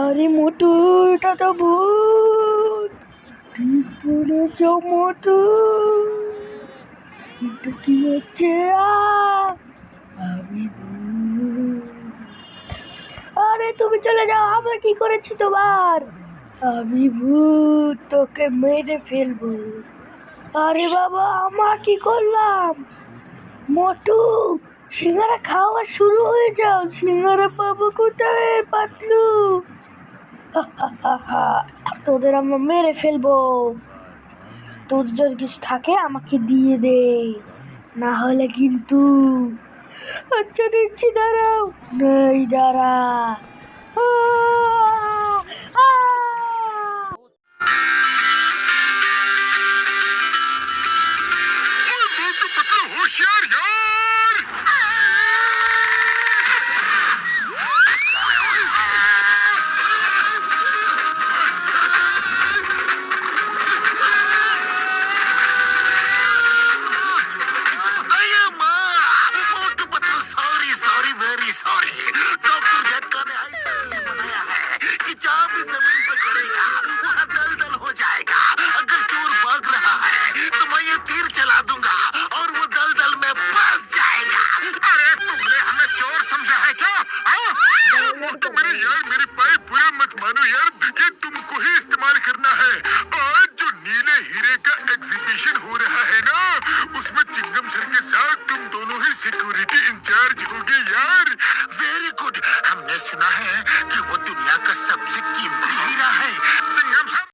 আরে মোটু, এটা তো ভূত। ঠিক বলেছ মোটু, এটা কি হচ্ছে? আমি ভূত। আরে তুমি চলে যাও, আমরা কি করেছি তোমার? আমি ভূত, তোকে মেরে ফেলবো। আরে বাবা, আমরা কি করলাম? মোটু, সিঙ্গারা খাওয়া শুরু হয়ে যাও। সিঙ্গারা পাবো কোথায় পাতলু? তোদের আমরা মেরে ফেলবো। তোর যদি কিছু থাকে আমাকে দিয়ে দে, না হলে কিন্তু। আচ্ছা দিচ্ছি, দাঁড়াও। নেই, দাঁড়া। আহ! আহ! होशियार यार। Sorry sorry very sorry. Doctor झटका ने ऐसा टीम बनाया है कि जहाँ भी जमीन पर गिरेगा वहाँ दलदल हो जाएगा। अगर चोर भाग रहा है तो मैं ये तीर चला दूंगा और वो दलदल में फंस जाएगा। अरे तुमने हमें चोर समझा है क्या? तो मेरे यार, मेरी पाई बुरा मत मानो यार, ये तुमको ही इस्तेमाल करना है। आज जो नीले हीरे का एग्जीबिशन हो रहा है ना, उसमें चिंगम सर के साथ तुम दोनों ही सिक्योरिटी इंचार्ज होगे यार। Very good. हमने सुना है कि वो